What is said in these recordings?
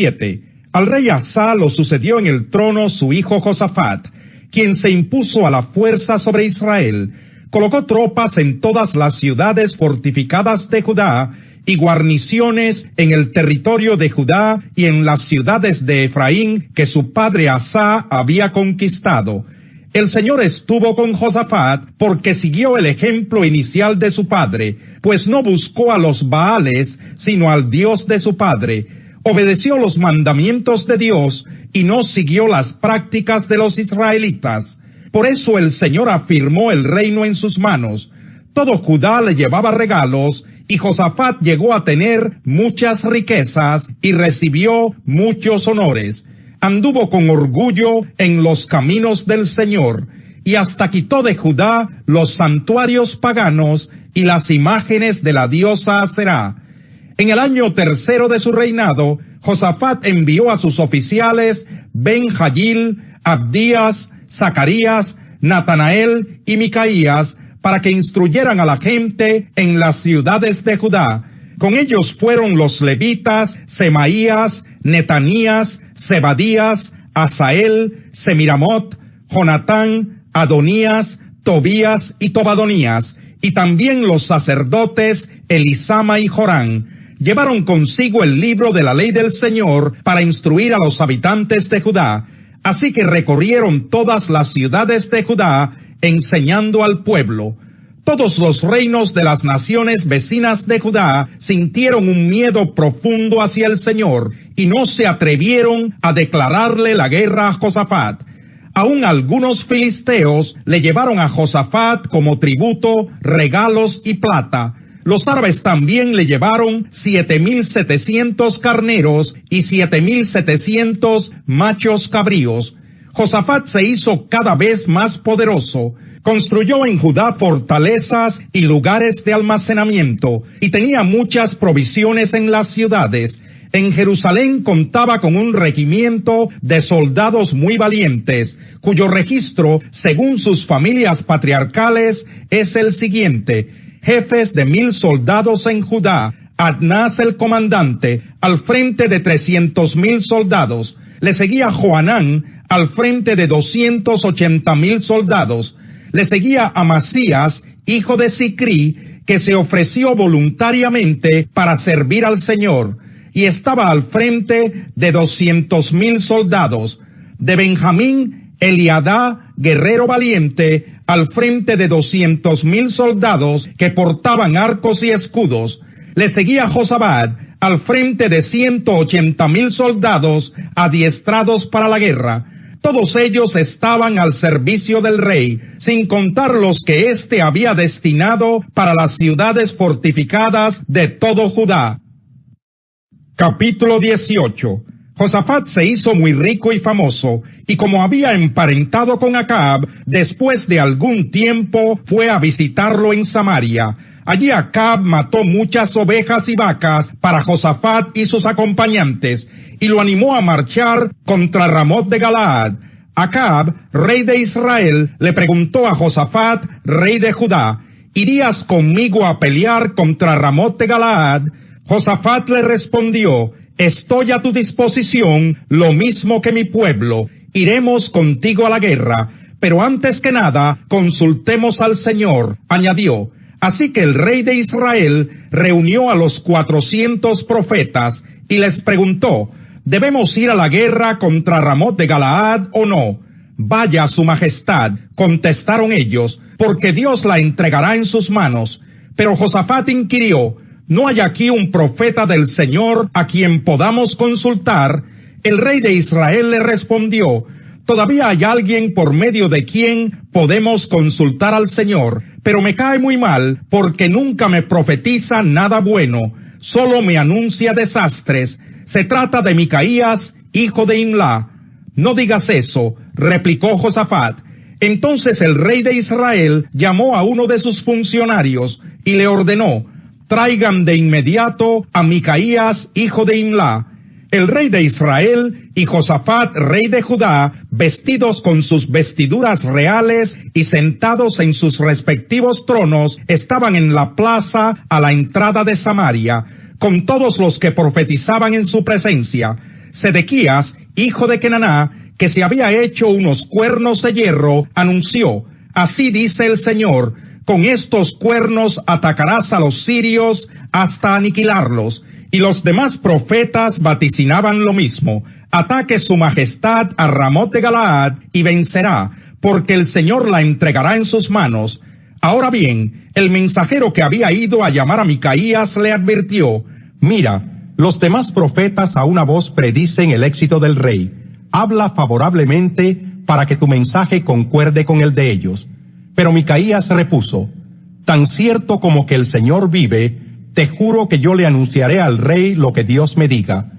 7. Al rey Asa lo sucedió en el trono su hijo Josafat, quien se impuso a la fuerza sobre Israel, colocó tropas en todas las ciudades fortificadas de Judá y guarniciones en el territorio de Judá y en las ciudades de Efraín que su padre Asa había conquistado. El Señor estuvo con Josafat porque siguió el ejemplo inicial de su padre, pues no buscó a los Baales, sino al Dios de su padre. Obedeció los mandamientos de Dios y no siguió las prácticas de los israelitas. Por eso el Señor afirmó el reino en sus manos. Todo Judá le llevaba regalos, y Josafat llegó a tener muchas riquezas y recibió muchos honores. Anduvo con orgullo en los caminos del Señor, y hasta quitó de Judá los santuarios paganos y las imágenes de la diosa Aserá. En el año 3 de su reinado, Josafat envió a sus oficiales Ben-Jalil, Abdías, Zacarías, Natanael y Micaías para que instruyeran a la gente en las ciudades de Judá. Con ellos fueron los levitas Semaías, Netanías, Zebadías, Asael, Semiramot, Jonatán, Adonías, Tobías y Tobadonías, y también los sacerdotes Elisama y Jorán. Llevaron consigo el libro de la ley del Señor para instruir a los habitantes de Judá. Así que recorrieron todas las ciudades de Judá, enseñando al pueblo. Todos los reinos de las naciones vecinas de Judá sintieron un miedo profundo hacia el Señor y no se atrevieron a declararle la guerra a Josafat. Aún algunos filisteos le llevaron a Josafat como tributo regalos y plata. Los árabes también le llevaron 7,700 carneros y 7,700 machos cabríos. Josafat se hizo cada vez más poderoso. Construyó en Judá fortalezas y lugares de almacenamiento, y tenía muchas provisiones en las ciudades. En Jerusalén contaba con un regimiento de soldados muy valientes, cuyo registro, según sus familias patriarcales, es el siguiente: jefes de 1,000 soldados en Judá, Adnás el comandante, al frente de 300,000 soldados. Le seguía Johanán, al frente de 280,000 soldados. Le seguía Amasías, hijo de Sicrí, que se ofreció voluntariamente para servir al Señor, y estaba al frente de 200,000 soldados. De Benjamín, Eliadá, guerrero valiente, al frente de 200,000 soldados que portaban arcos y escudos. Le seguía Josabad, al frente de 180,000 soldados adiestrados para la guerra. Todos ellos estaban al servicio del rey, sin contar los que éste había destinado para las ciudades fortificadas de todo Judá. Capítulo 18. Josafat se hizo muy rico y famoso, y como había emparentado con Acab, después de algún tiempo fue a visitarlo en Samaria. Allí Acab mató muchas ovejas y vacas para Josafat y sus acompañantes, y lo animó a marchar contra Ramot de Galaad. Acab, rey de Israel, le preguntó a Josafat, rey de Judá: ¿irías conmigo a pelear contra Ramot de Galaad? Josafat le respondió: estoy a tu disposición, lo mismo que mi pueblo. Iremos contigo a la guerra, pero antes que nada, consultemos al Señor, añadió. Así que el rey de Israel reunió a los 400 profetas y les preguntó: ¿debemos ir a la guerra contra Ramot de Galaad o no? Vaya su majestad, contestaron ellos, porque Dios la entregará en sus manos. Pero Josafat inquirió: ¿no hay aquí un profeta del Señor a quien podamos consultar? El rey de Israel le respondió: todavía hay alguien por medio de quien podemos consultar al Señor, pero me cae muy mal porque nunca me profetiza nada bueno, solo me anuncia desastres. Se trata de Micaías, hijo de Imlá. No digas eso, replicó Josafat. Entonces el rey de Israel llamó a uno de sus funcionarios y le ordenó: traigan de inmediato a Micaías, hijo de Imlá. El rey de Israel y Josafat, rey de Judá, vestidos con sus vestiduras reales y sentados en sus respectivos tronos, estaban en la plaza a la entrada de Samaria, con todos los que profetizaban en su presencia. Sedequías, hijo de Kenaná, que se había hecho unos cuernos de hierro, anunció: así dice el Señor, con estos cuernos atacarás a los sirios hasta aniquilarlos. Y los demás profetas vaticinaban lo mismo: ataque su majestad a Ramot de Galaad y vencerá, porque el Señor la entregará en sus manos. Ahora bien, el mensajero que había ido a llamar a Micaías le advirtió: mira, los demás profetas a una voz predicen el éxito del rey. Habla favorablemente para que tu mensaje concuerde con el de ellos. Pero Micaías repuso: tan cierto como que el Señor vive, te juro que yo le anunciaré al rey lo que Dios me diga.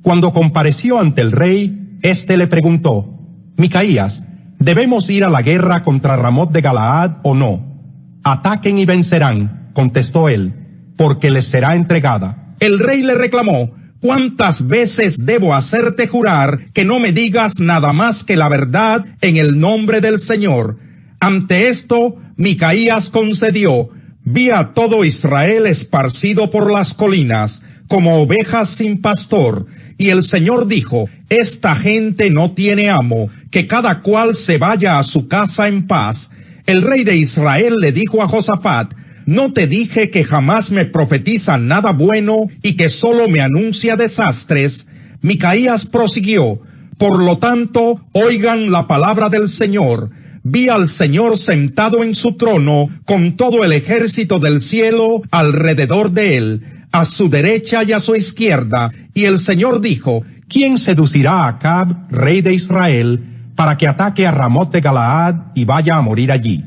Cuando compareció ante el rey, éste le preguntó: Micaías, ¿debemos ir a la guerra contra Ramot de Galaad o no? Ataquen y vencerán, contestó él, porque les será entregada. El rey le reclamó: ¿cuántas veces debo hacerte jurar que no me digas nada más que la verdad en el nombre del Señor? Ante esto, Micaías concedió: vi a todo Israel esparcido por las colinas, como ovejas sin pastor, y el Señor dijo: esta gente no tiene amo, que cada cual se vaya a su casa en paz. El rey de Israel le dijo a Josafat: ¿no te dije que jamás me profetiza nada bueno y que solo me anuncia desastres? Micaías prosiguió: por lo tanto, oigan la palabra del Señor. Vi al Señor sentado en su trono, con todo el ejército del cielo alrededor de él, a su derecha y a su izquierda, y el Señor dijo: ¿quién seducirá a Acab, rey de Israel, para que ataque a Ramot de Galaad y vaya a morir allí?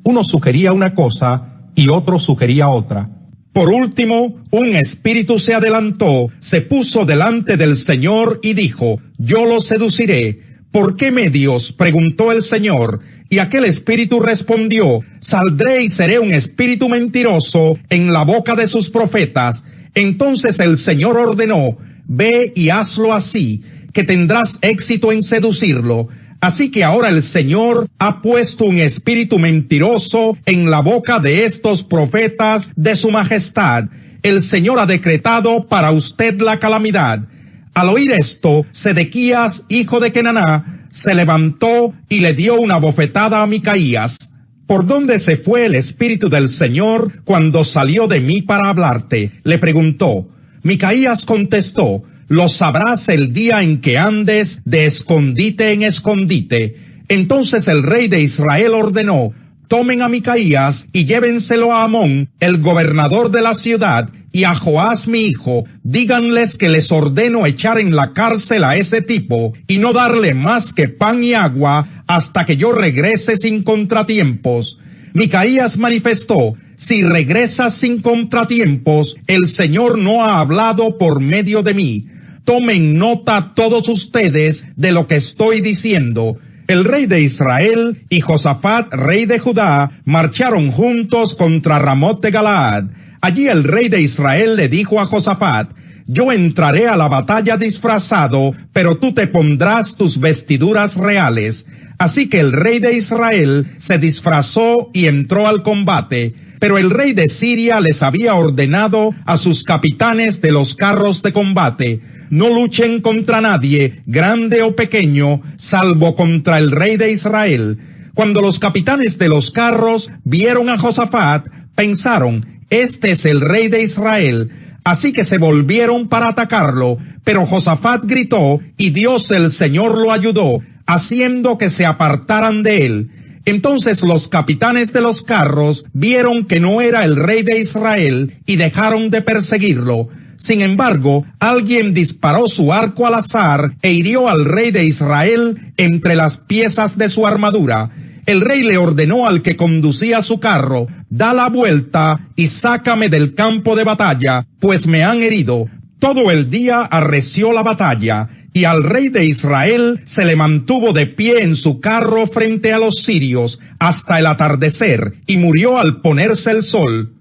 Uno sugería una cosa y otro sugería otra. Por último, un espíritu se adelantó, se puso delante del Señor y dijo: yo lo seduciré. ¿Por qué medios?, preguntó el Señor. Y aquel espíritu respondió: saldré y seré un espíritu mentiroso en la boca de sus profetas. Entonces el Señor ordenó: ve y hazlo así, que tendrás éxito en seducirlo. Así que ahora el Señor ha puesto un espíritu mentiroso en la boca de estos profetas de su majestad. El Señor ha decretado para usted la calamidad. Al oír esto, Sedequías, hijo de Kenaná, se levantó y le dio una bofetada a Micaías. ¿Por dónde se fue el espíritu del Señor cuando salió de mí para hablarte?, le preguntó. Micaías contestó: lo sabrás el día en que andes de escondite en escondite. Entonces el rey de Israel ordenó: tomen a Micaías y llévenselo a Amón, el gobernador de la ciudad, y a Joás mi hijo. Díganles que les ordeno echar en la cárcel a ese tipo y no darle más que pan y agua hasta que yo regrese sin contratiempos. Micaías manifestó: si regresas sin contratiempos, el Señor no ha hablado por medio de mí. Tomen nota todos ustedes de lo que estoy diciendo. El rey de Israel y Josafat, rey de Judá, marcharon juntos contra Ramot de Galaad. Allí el rey de Israel le dijo a Josafat: yo entraré a la batalla disfrazado, pero tú te pondrás tus vestiduras reales. Así que el rey de Israel se disfrazó y entró al combate. Pero el rey de Siria les había ordenado a sus capitanes de los carros de combate: no luchen contra nadie, grande o pequeño, salvo contra el rey de Israel. Cuando los capitanes de los carros vieron a Josafat, pensaron: este es el rey de Israel. Así que se volvieron para atacarlo, pero Josafat gritó y Dios el Señor lo ayudó, haciendo que se apartaran de él. Entonces los capitanes de los carros vieron que no era el rey de Israel y dejaron de perseguirlo. Sin embargo, alguien disparó su arco al azar e hirió al rey de Israel entre las piezas de su armadura. El rey le ordenó al que conducía su carro: da la vuelta y sácame del campo de batalla, pues me han herido. Todo el día arreció la batalla, y al rey de Israel se le mantuvo de pie en su carro frente a los sirios hasta el atardecer, y murió al ponerse el sol.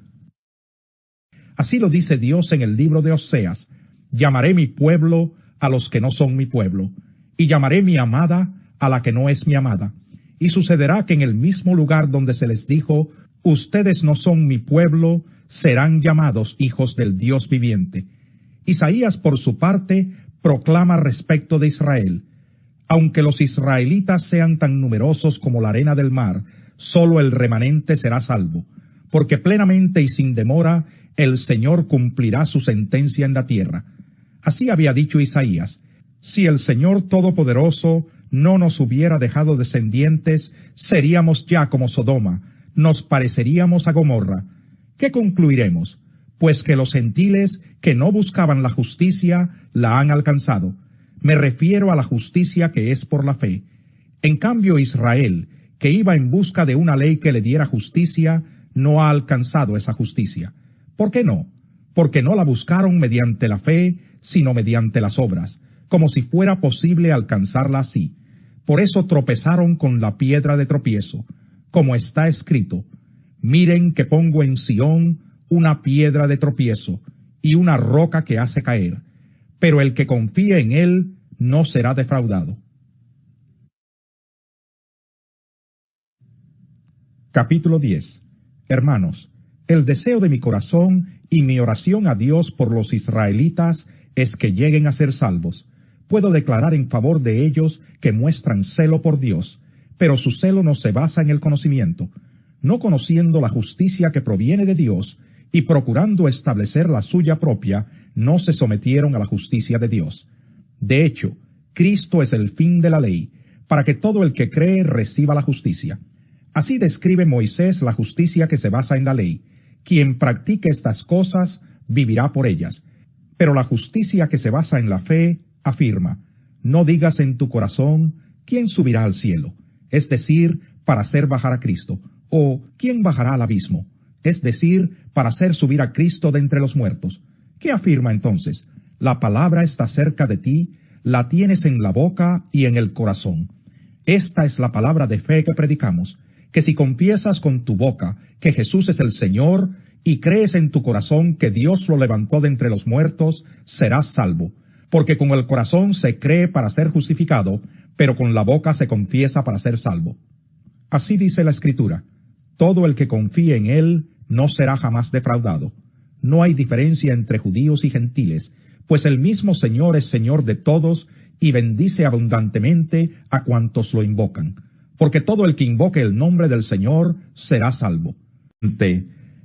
Así lo dice Dios en el libro de Oseas: llamaré mi pueblo a los que no son mi pueblo, y llamaré mi amada a la que no es mi amada. Y sucederá que en el mismo lugar donde se les dijo: ustedes no son mi pueblo, serán llamados hijos del Dios viviente. Isaías, por su parte, proclama respecto de Israel: aunque los israelitas sean tan numerosos como la arena del mar, solo el remanente será salvo, porque plenamente y sin demora el Señor cumplirá su sentencia en la tierra. Así había dicho Isaías: si el Señor Todopoderoso no nos hubiera dejado descendientes, seríamos ya como Sodoma, nos pareceríamos a Gomorra. ¿Qué concluiremos? Pues que los gentiles que no buscaban la justicia la han alcanzado. Me refiero a la justicia que es por la fe. En cambio, Israel, que iba en busca de una ley que le diera justicia, no ha alcanzado esa justicia. ¿Por qué no? Porque no la buscaron mediante la fe, sino mediante las obras, como si fuera posible alcanzarla así. Por eso tropezaron con la piedra de tropiezo, como está escrito: miren que pongo en Sión una piedra de tropiezo y una roca que hace caer, pero el que confíe en él no será defraudado. Capítulo 10. Hermanos, el deseo de mi corazón y mi oración a Dios por los israelitas es que lleguen a ser salvos. Puedo declarar en favor de ellos que muestran celo por Dios, pero su celo no se basa en el conocimiento. No conociendo la justicia que proviene de Dios y procurando establecer la suya propia, no se sometieron a la justicia de Dios. De hecho, Cristo es el fin de la ley, para que todo el que cree reciba la justicia. Así describe Moisés la justicia que se basa en la ley: quien practique estas cosas vivirá por ellas. Pero la justicia que se basa en la fe afirma: no digas en tu corazón, ¿quién subirá al cielo? Es decir, para hacer bajar a Cristo. O, ¿quién bajará al abismo? Es decir, para hacer subir a Cristo de entre los muertos. ¿Qué afirma entonces? La palabra está cerca de ti, la tienes en la boca y en el corazón. Esta es la palabra de fe que predicamos: que si confiesas con tu boca que Jesús es el Señor y crees en tu corazón que Dios lo levantó de entre los muertos, serás salvo. Porque con el corazón se cree para ser justificado, pero con la boca se confiesa para ser salvo. Así dice la Escritura: todo el que confíe en él no será jamás defraudado. No hay diferencia entre judíos y gentiles, pues el mismo Señor es Señor de todos y bendice abundantemente a cuantos lo invocan. Porque todo el que invoque el nombre del Señor será salvo.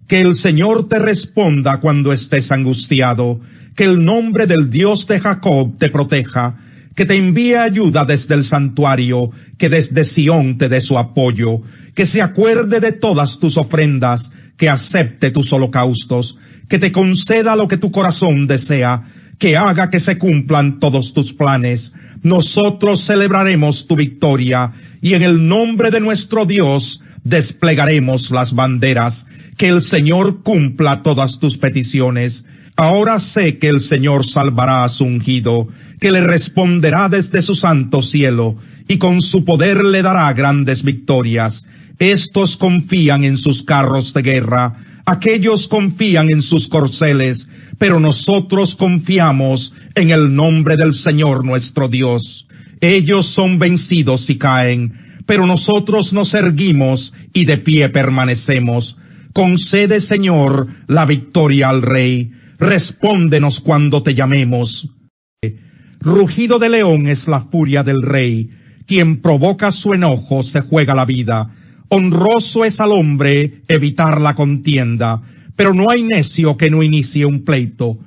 Que el Señor te responda cuando estés angustiado, que el nombre del Dios de Jacob te proteja, que te envíe ayuda desde el santuario, que desde Sión te dé su apoyo, que se acuerde de todas tus ofrendas, que acepte tus holocaustos, que te conceda lo que tu corazón desea, que haga que se cumplan todos tus planes. Nosotros celebraremos tu victoria, y en el nombre de nuestro Dios desplegaremos las banderas. Que el Señor cumpla todas tus peticiones. Ahora sé que el Señor salvará a su ungido, que le responderá desde su santo cielo, y con su poder le dará grandes victorias. Estos confían en sus carros de guerra, aquellos confían en sus corceles, pero nosotros confiamos en el nombre del Señor nuestro Dios. Ellos son vencidos y caen, pero nosotros nos erguimos y de pie permanecemos. Concede, Señor, la victoria al Rey. Respóndenos cuando te llamemos. Rugido de león es la furia del Rey. Quien provoca su enojo se juega la vida. Honroso es al hombre evitar la contienda, pero no hay necio que no inicie un pleito.